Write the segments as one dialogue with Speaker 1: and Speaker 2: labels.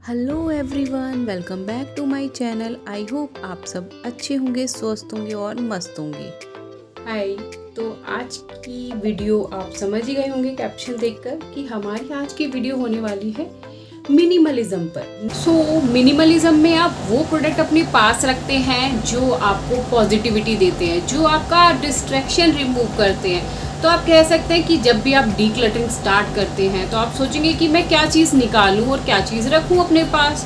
Speaker 1: Hello everyone, welcome back to my channel. I hope आप सब अच्छे होंगे, स्वस्थ होंगे और मस्त होंगे। हाय, तो आज की वीडियो आप समझ ही गए होंगे कैप्शन देखकर कि हमारी आज की वीडियो होने वाली है मिनिमलिज्म पर। मिनिमलिज्म में आप वो प्रोडक्ट अपने पास रखते हैं जो आपको पॉजिटिविटी देते हैं, जो आपका डिस्ट्रैक्शन रिमूव करते हैं। तो आप कह सकते हैं कि जब भी आप डीक्लटरिंग स्टार्ट करते हैं तो आप सोचेंगे कि मैं क्या चीज़ निकालूं और क्या चीज़ रखूं अपने पास।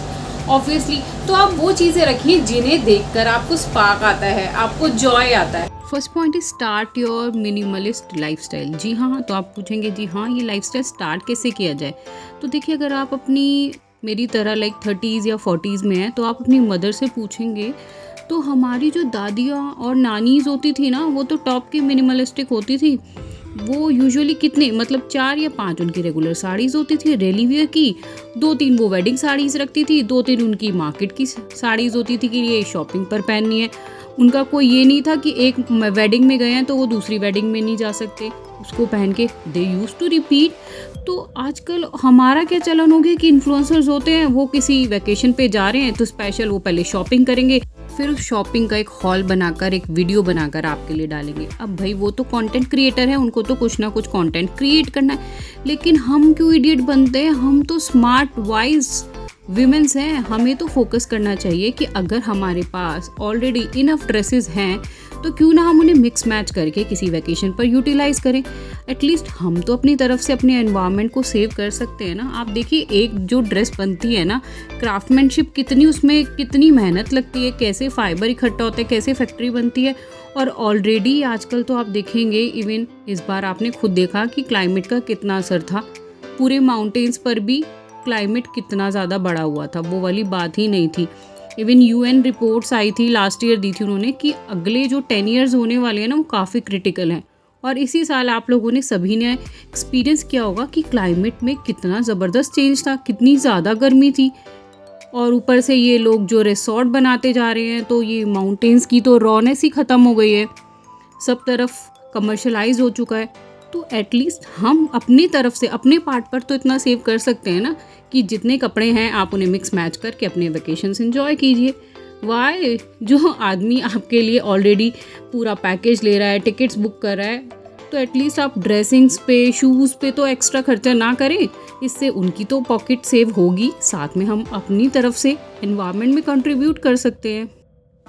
Speaker 1: ऑब्वियसली तो आप वो चीज़ें रखिए जिन्हें देखकर आपको स्पार्क आता है, आपको जॉय आता है। First point is start your minimalist lifestyle. जी हाँ, तो आप पूछेंगे जी हाँ, ये लाइफस्टाइल स्टार्ट कैसे किया जाए। तो देखिए, अगर आप अपनी मेरी तरह लाइक 30s या 40s में हैं तो आप अपनी मदर से पूछेंगे तो हमारी जो दादियाँ और नानीज होती थी ना, वो तो टॉप की मिनिमलिस्टिक होती थी। वो यूजुअली कितने मतलब 4 या 5 उनकी रेगुलर साड़ीज़ होती थी डेली वेयर की, 2-3 वो वेडिंग साड़ीज़ रखती थी, 2-3 उनकी मार्केट की साड़ीज़ होती थी कि ये शॉपिंग पर पहननी है। उनका कोई ये नहीं था कि एक वेडिंग में गए हैं तो वो दूसरी वेडिंग में नहीं जा सकते, उसको पहन के दे यूज टू रिपीट। तो आजकल हमारा क्या चलन हो गया कि इन्फ्लुएंसर्स होते हैं, वो किसी वेकेशन पे जा रहे हैं तो स्पेशल वो पहले शॉपिंग करेंगे, फिर उस शॉपिंग का एक हॉल बनाकर एक वीडियो बनाकर आपके लिए डालेंगे। अब भाई वो तो कंटेंट क्रिएटर है, उनको तो कुछ ना कुछ कंटेंट क्रिएट करना है, लेकिन हम क्यों इडियट बनते हैं। हम तो स्मार्ट वाइज विमेंस हैं, हमें तो फोकस करना चाहिए कि अगर हमारे पास ऑलरेडी इनफ ड्रेसेस हैं तो क्यों ना हम उन्हें मिक्स मैच करके किसी वेकेशन पर यूटिलाइज करें। एटलीस्ट हम तो अपनी तरफ से अपने एनवायरनमेंट को सेव कर सकते हैं ना। आप देखिए, एक जो ड्रेस बनती है ना, क्राफ्टमैनशिप कितनी, उसमें कितनी मेहनत लगती है, कैसे फाइबर इकट्ठा होता है, कैसे फैक्ट्री बनती है। और ऑलरेडी आजकल तो आप देखेंगे, इवन इस बार आपने खुद देखा कि क्लाइमेट का कितना असर था। पूरे माउंटेन्स पर भी क्लाइमेट कितना ज़्यादा बढ़ा हुआ था, वो वाली बात ही नहीं थी। इवन UN रिपोर्ट्स आई थी लास्ट ईयर, दी थी उन्होंने कि अगले जो 10 ईयर्स होने वाले हैं ना, वो काफ़ी क्रिटिकल हैं। और इसी साल आप लोगों ने सभी ने एक्सपीरियंस किया होगा कि क्लाइमेट में कितना ज़बरदस्त चेंज था, कितनी ज़्यादा गर्मी थी। और ऊपर से ये लोग जो रिसोर्ट बनाते जा रहे हैं, तो ये माउंटेन्स की तो रौनक ही ख़त्म हो गई है, सब तरफ कमर्शलाइज हो चुका है। तो एटलीस्ट हम अपनी तरफ से अपने पार्ट पर तो इतना सेव कर सकते हैं ना कि जितने कपड़े हैं आप उन्हें मिक्स मैच करके अपने वेकेशंस एंजॉय कीजिए। वाई, जो आदमी आपके लिए ऑलरेडी पूरा पैकेज ले रहा है, टिकट्स बुक कर रहा है, तो एटलीस्ट आप ड्रेसिंग्स पे, शूज़ पे तो एक्स्ट्रा खर्चा ना करें। इससे उनकी तो पॉकेट सेव होगी, साथ में हम अपनी तरफ से एनवायरनमेंट में कंट्रीब्यूट कर सकते हैं।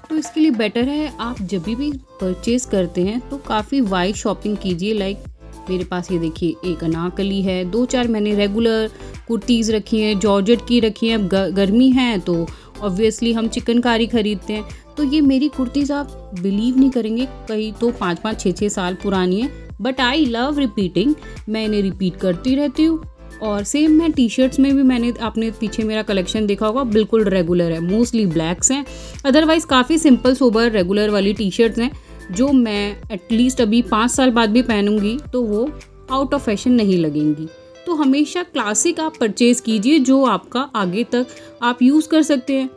Speaker 1: तो इसके लिए बेटर है आप जब भी परचेज़ करते हैं तो काफ़ी वाइड शॉपिंग कीजिए। लाइक मेरे पास ये देखिए, एक अनारकली है, 2-4 मैंने रेगुलर कुर्तीज़ रखी हैं, जॉर्जेट की रखी हैं। अब गर्मी है तो ऑब्वियसली हम चिकनकारी ख़रीदते हैं। तो ये मेरी कुर्तीज़ आप बिलीव नहीं करेंगे, कई तो 5-5, 6-6 साल पुरानी है, बट आई लव रिपीटिंग। मैं इन्हें रिपीट करती रहती हूँ। और सेम मैं टी शर्ट्स में भी, मैंने आपने पीछे मेरा कलेक्शन देखा होगा, बिल्कुल रेगुलर है, मोस्टली ब्लैक्स हैं। अदरवाइज़ काफ़ी सिंपल सोबर रेगुलर वाली टी शर्ट्स हैं जो मैं एटलीस्ट अभी 5 साल बाद भी पहनूंगी तो वो आउट ऑफ फैशन नहीं लगेंगी। तो हमेशा क्लासिक आप परचेज़ कीजिए जो आपका आगे तक आप यूज़ कर सकते हैं।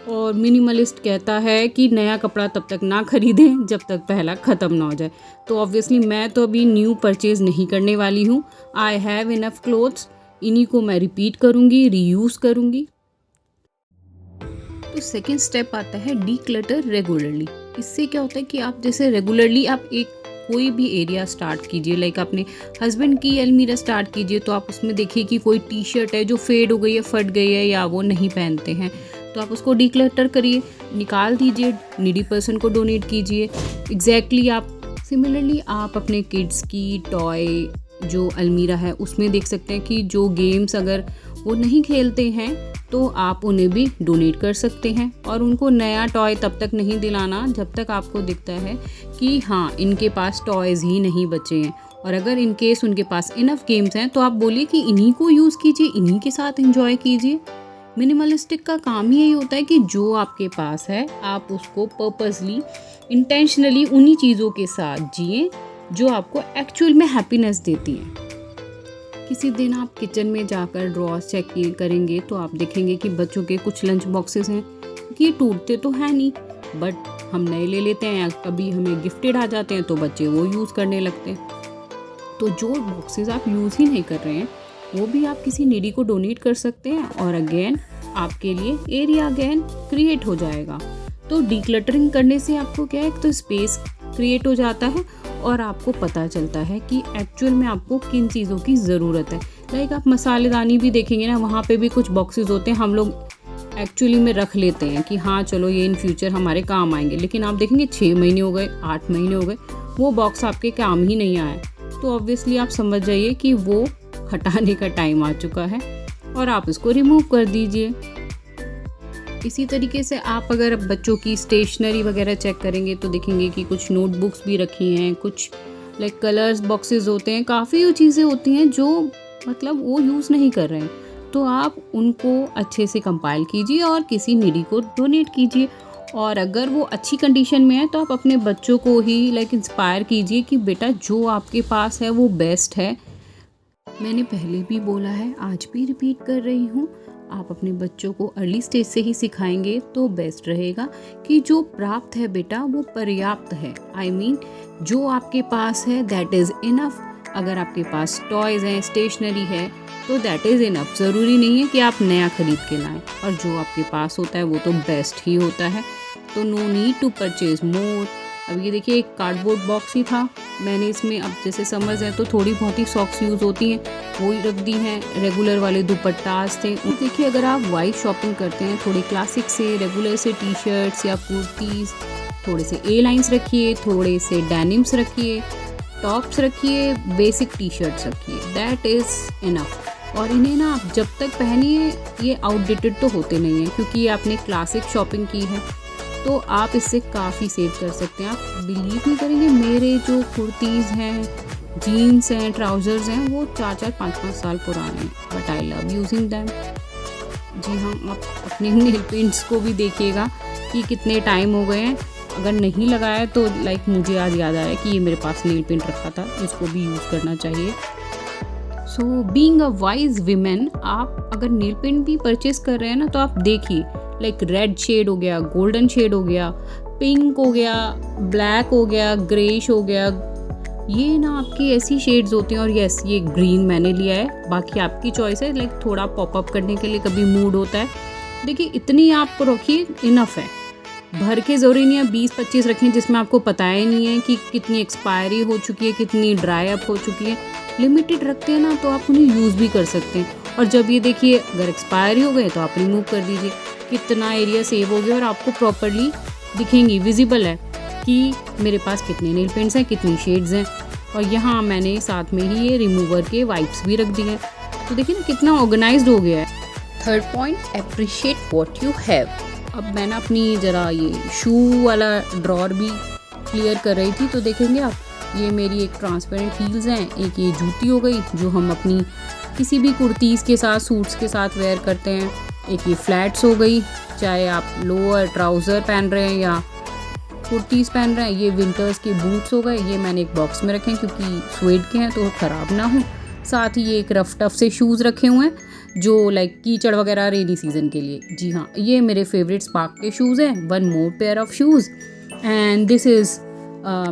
Speaker 1: और मिनिमलिस्ट कहता है कि नया कपड़ा तब तक ना खरीदें जब तक पहला ख़त्म ना हो जाए। तो ऑब्वियसली मैं तो अभी न्यू परचेज़ नहीं करने वाली हूँ। आई हैव इनफ क्लोथ्स, इन्हीं को मैं रिपीट करूँगी, रीयूज़ करूँगी। तो सेकेंड स्टेप आता है डीक्लटर रेगुलरली। इससे क्या होता है कि आप जैसे रेगुलरली आप एक कोई भी एरिया स्टार्ट कीजिए, लाइक अपने हस्बैंड की अलमीरा स्टार्ट कीजिए, तो आप उसमें देखिए कि कोई टी शर्ट है जो फेड हो गई है, फट गई है, या वो नहीं पहनते हैं, तो आप उसको डीक्लटर करिए, निकाल दीजिए, नीडी पर्सन को डोनेट कीजिए। एग्जैक्टली आप सिमिलरली आप अपने किड्स की टॉय जो अलमीरा है उसमें देख सकते हैं कि जो गेम्स अगर वो नहीं खेलते हैं तो आप उन्हें भी डोनेट कर सकते हैं। और उनको नया टॉय तब तक नहीं दिलाना जब तक आपको दिखता है कि हाँ, इनके पास टॉयज़ ही नहीं बचे हैं। और अगर इन केस उनके पास इनफ गेम्स हैं तो आप बोलिए कि इन्हीं को यूज़ कीजिए, इन्हीं के साथ एंजॉय कीजिए। मिनिमलिस्टिक का काम ही यही होता है कि जो आपके पास है आप उसको पर्पसली, इंटेंशनली उन्हीं चीज़ों के साथ जिए जो आपको एक्चुअल में हैप्पीनेस देती हैं। किसी दिन आप किचन में जाकर ड्रॉर्स चेक करेंगे तो आप देखेंगे कि बच्चों के कुछ लंच बॉक्सेस हैं, ये टूटते तो हैं नहीं, बट हम नए ले लेते हैं, कभी हमें गिफ्टेड आ जाते हैं तो बच्चे वो यूज़ करने लगते हैं। तो जो बॉक्सेस आप यूज़ ही नहीं कर रहे हैं वो भी आप किसी नीडी को डोनेट कर सकते हैं। और अगेन आपके लिए एरिया अगेन क्रिएट हो जाएगा। तो डिक्लटरिंग करने से आपको क्या है, एक तो स्पेस क्रिएट हो जाता है और आपको पता चलता है कि एक्चुअल में आपको किन चीज़ों की ज़रूरत है। लाइक आप मसालेदानी भी देखेंगे ना, वहाँ पे भी कुछ बॉक्सेस होते हैं, हम लोग एक्चुअली में रख लेते हैं कि हाँ चलो ये इन फ्यूचर हमारे काम आएंगे, लेकिन आप देखेंगे 6 महीने हो गए, 8 महीने हो गए, वो बॉक्स आपके काम ही नहीं आया। तो ऑब्वियसली आप समझ जाइए कि वो हटाने का टाइम आ चुका है और आप इसको रिमूव कर दीजिए। इसी तरीके से आप अगर बच्चों की स्टेशनरी वगैरह चेक करेंगे तो देखेंगे कि कुछ नोटबुक्स भी रखी हैं, कुछ लाइक कलर्स बॉक्सेस होते हैं, काफ़ी चीज़ें होती हैं जो मतलब वो यूज़ नहीं कर रहे हैं। तो आप उनको अच्छे से कंपाइल कीजिए और किसी नीडी को डोनेट कीजिए। और अगर वो अच्छी कंडीशन में है तो आप अपने बच्चों को ही लाइक इंस्पायर कीजिए कि बेटा जो आपके पास है वो बेस्ट है। मैंने पहले भी बोला है, आज भी रिपीट कर रही हूँ, आप अपने बच्चों को अर्ली स्टेज से ही सिखाएंगे तो बेस्ट रहेगा कि जो प्राप्त है बेटा वो पर्याप्त है। I mean, जो आपके पास है दैट इज़ इनफ। अगर आपके पास टॉयज़ हैं, स्टेशनरी है तो दैट इज़ इनफ। ज़रूरी नहीं है कि आप नया खरीद के लाएं, और जो आपके पास होता है वो तो बेस्ट ही होता है। तो नो नीड टू परचेज मोर। अब ये देखिए, एक कार्डबोर्ड बॉक्स ही था, मैंने इसमें अब जैसे समझ है तो थोड़ी बहुत ही सॉक्स यूज़ होती हैं वो ही रख दी हैं। रेगुलर वाले दुपट्टास थे। देखिए, अगर आप वाइड शॉपिंग करते हैं थोड़ी क्लासिक से, रेगुलर से टी शर्ट्स या कुर्तीज़, थोड़े से ए लाइन्स रखिए, थोड़े से डेनिम्स रखिए, टॉप्स रखिए, बेसिक टी शर्ट्स रखिए, दैट इज़ इनफ। और इन्हें ना आप जब तक पहनिए ये आउटडेटेड तो होते नहीं हैं, क्योंकि ये आपने क्लासिक शॉपिंग की है तो आप इससे काफ़ी सेव कर सकते हैं। आप बिलीव नहीं करेंगे, मेरे जो कुर्तीज़ हैं, जीन्स हैं, ट्राउज़र्स हैं, वो 4-4, 5-5 साल पुराने हैं, but I love using them. जी हाँ, आप अपने नेल पेंट्स को भी देखिएगा कि कितने टाइम हो गए हैं। अगर नहीं लगाया तो लाइक मुझे आज याद आया कि ये मेरे पास नेल पेंट रखा था, इसको भी यूज़ करना चाहिए। So being a wise women, आप अगर नेल पेंट भी परचेस कर रहे हैं ना तो आप देखिए, लाइक रेड शेड हो गया, गोल्डन शेड हो गया, पिंक हो गया, ब्लैक हो गया, ग्रेश हो गया, ये ना आपकी ऐसी शेड्स होती हैं। और यस, ये ग्रीन मैंने लिया है, बाकी आपकी चॉइस है। लाइक थोड़ा पॉपअप करने के लिए कभी मूड होता है, देखिए इतनी आप रखिए, इनफ है। भर के ज़रूरी नहीं है 20-25 रखें जिसमें आपको पता ही नहीं है कि कितनी एक्सपायरी हो चुकी है, कितनी ड्राई अप हो चुकी है। लिमिटेड रखते हैं ना तो आप उन्हें यूज़ भी कर सकते हैं। और जब ये देखिए अगर एक्सपायरी हो गए तो आप रिमूव कर दीजिए, कितना एरिया सेव हो गया और आपको प्रॉपरली दिखेंगी, विजिबल है कि मेरे पास कितने नेल पेंट्स हैं, कितनी शेड्स हैं। और यहाँ मैंने साथ में ही ये रिमूवर के वाइप्स भी रख दिए हैं, तो देखिए ना कितना ऑर्गेनाइज्ड हो गया है। Third point, appreciate what you have. अब मैं ना अपनी ज़रा ये शू वाला ड्रॉर भी क्लियर कर रही थी, तो देखेंगे आप, ये मेरी एक ट्रांसपेरेंट हील्स हैं, एक ये जूती हो गई जो हम अपनी किसी भी कुर्तीज़ के साथ, सूट्स के साथ वेयर करते हैं, एक ये फ्लैट्स हो गई, चाहे आप लोअर ट्राउज़र पहन रहे हैं या कुर्तीज़ पहन रहे हैं, ये विंटर्स के बूट्स हो गए, ये मैंने एक बॉक्स में रखे हैं क्योंकि स्वेड के हैं तो ख़राब ना हो। साथ ही ये एक रफ टफ से शूज़ रखे हुए हैं जो लाइक कीचड़ वगैरह रेनी सीज़न के लिए। जी हाँ, ये मेरे फेवरेट स्पार्क के शूज़ हैं, one more pair of shoes. And this is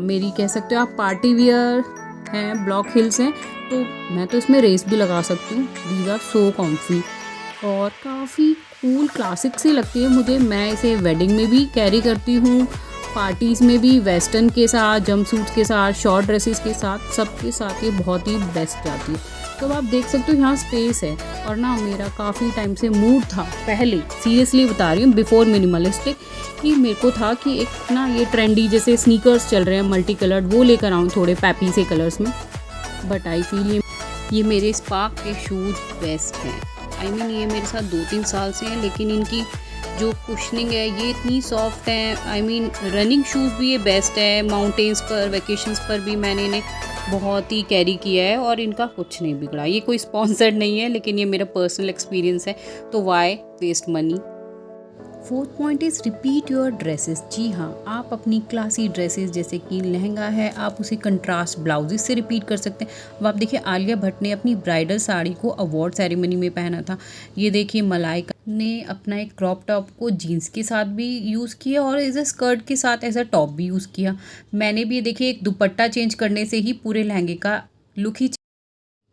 Speaker 1: मेरी कह सकते हो आप पार्टी वियर हैं, ब्लॉक हिल्स हैं, तो मैं तो इसमें रेस भी लगा सकती हूँ। दीज आर सो कॉम्फी और काफ़ी कूल क्लासिक सी लगती है मुझे। मैं इसे वेडिंग में भी कैरी करती हूँ, पार्टीज़ में भी, वेस्टर्न के साथ, जंप सूट्स के साथ, शॉर्ट ड्रेसेस के साथ, सबके साथ ये बहुत ही बेस्ट जाती है। तो आप देख सकते हो यहाँ स्पेस है। और ना मेरा काफ़ी टाइम से मूड था, पहले सीरियसली बता रही हूँ, बिफोर मिनिमलिस्टिक, कि मेरे को था कि एक ना ये ट्रेंडी जैसे स्नीकर्स चल रहे हैं मल्टी कलर्ड, वो लेकर आऊँ थोड़े पैपी से कलर्स में। बट आई फील ये मेरे स्पार्क के शूज़ बेस्ट हैं। आई मीन ये मेरे साथ 2-3 साल से हैं, लेकिन इनकी जो कुशनिंग है ये इतनी सॉफ्ट है। आई मीन रनिंग शूज़ भी ये बेस्ट है, माउंटेन्स पर, वेकेशंस पर भी मैंने इन्हें बहुत ही कैरी किया है और इनका कुछ नहीं बिगड़ा। ये कोई स्पॉन्सर्ड नहीं है, लेकिन ये मेरा पर्सनल एक्सपीरियंस है, तो why waste money. Fourth point is repeat your dresses. जी हाँ, आप अपनी क्लासी ड्रेसेस जैसे कि लहंगा है, आप उसे कंट्रास्ट ब्लाउजेस से रिपीट कर सकते हैं। अब आप देखिए, आलिया भट्ट ने अपनी ब्राइडल साड़ी को अवार्ड सेरेमनी में पहना था। ये देखिए, मलाइका ने अपना एक क्रॉप टॉप को जीन्स के साथ भी यूज़ किया और एज अ स्कर्ट के साथ एज अ टॉप भी यूज़ किया। मैंने भी देखिए, एक दुपट्टा चेंज करने से ही पूरे लहंगे का लुक ही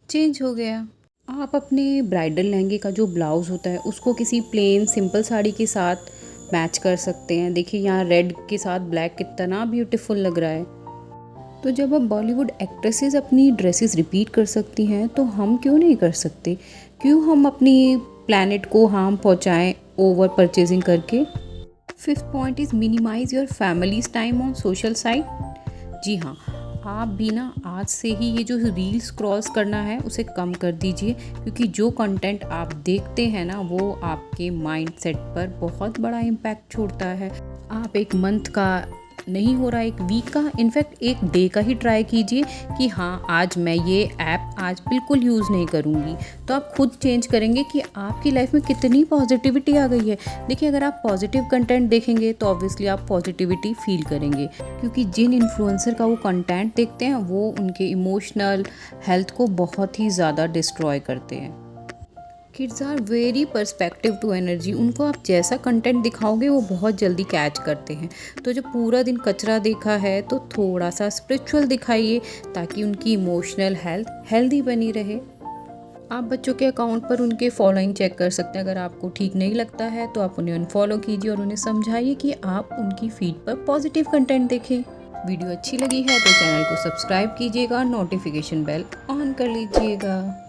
Speaker 1: चेंज हो गया। आप अपने ब्राइडल लहंगे का जो ब्लाउज़ होता है उसको किसी प्लेन सिंपल साड़ी के साथ मैच कर सकते हैं। देखिए यहाँ रेड के साथ ब्लैक कितना ब्यूटीफुल लग रहा है। तो जब अब बॉलीवुड एक्ट्रेसेस अपनी ड्रेसेस रिपीट कर सकती हैं तो हम क्यों नहीं कर सकते? क्यों हम अपनी प्लैनेट को हार्म पहुंचाएं ओवर परचेजिंग करके? Fifth point is minimize your family's time on social site. जी हाँ, आप भी ना आज से ही ये जो रील्स क्रॉस करना है उसे कम कर दीजिए, क्योंकि जो कंटेंट आप देखते हैं ना वो आपके माइंड सेट पर बहुत बड़ा इम्पैक्ट छोड़ता है। आप एक मंथ का नहीं हो रहा, एक वीक का, इनफैक्ट एक डे का ही ट्राई कीजिए कि हाँ आज मैं ये ऐप आज बिल्कुल यूज़ नहीं करूँगी। तो आप खुद चेंज करेंगे कि आपकी लाइफ में कितनी पॉजिटिविटी आ गई है। देखिए अगर आप पॉजिटिव कंटेंट देखेंगे तो ऑब्वियसली आप पॉजिटिविटी फील करेंगे, क्योंकि जिन इन्फ्लुएंसर का वो कंटेंट देखते हैं वो उनके इमोशनल हेल्थ को बहुत ही ज़्यादा डिस्ट्रॉय करते हैं। Kids are very perspective to energy. उनको आप जैसा कंटेंट दिखाओगे वो बहुत जल्दी कैच करते हैं। तो जब पूरा दिन कचरा देखा है तो थोड़ा सा स्पिरिचुअल दिखाइए ताकि उनकी इमोशनल हेल्थ हेल्दी बनी रहे। आप बच्चों के अकाउंट पर उनके फॉलोइंग चेक कर सकते हैं। अगर आपको ठीक नहीं लगता है तो आप उन्हें अनफॉलो कीजिए और उन्हें समझाइए कि आप उनकी फीड पर पॉजिटिव कंटेंट देखें। वीडियो अच्छी लगी है तो चैनल को सब्सक्राइब कीजिएगा, नोटिफिकेशन बेल ऑन कर लीजिएगा।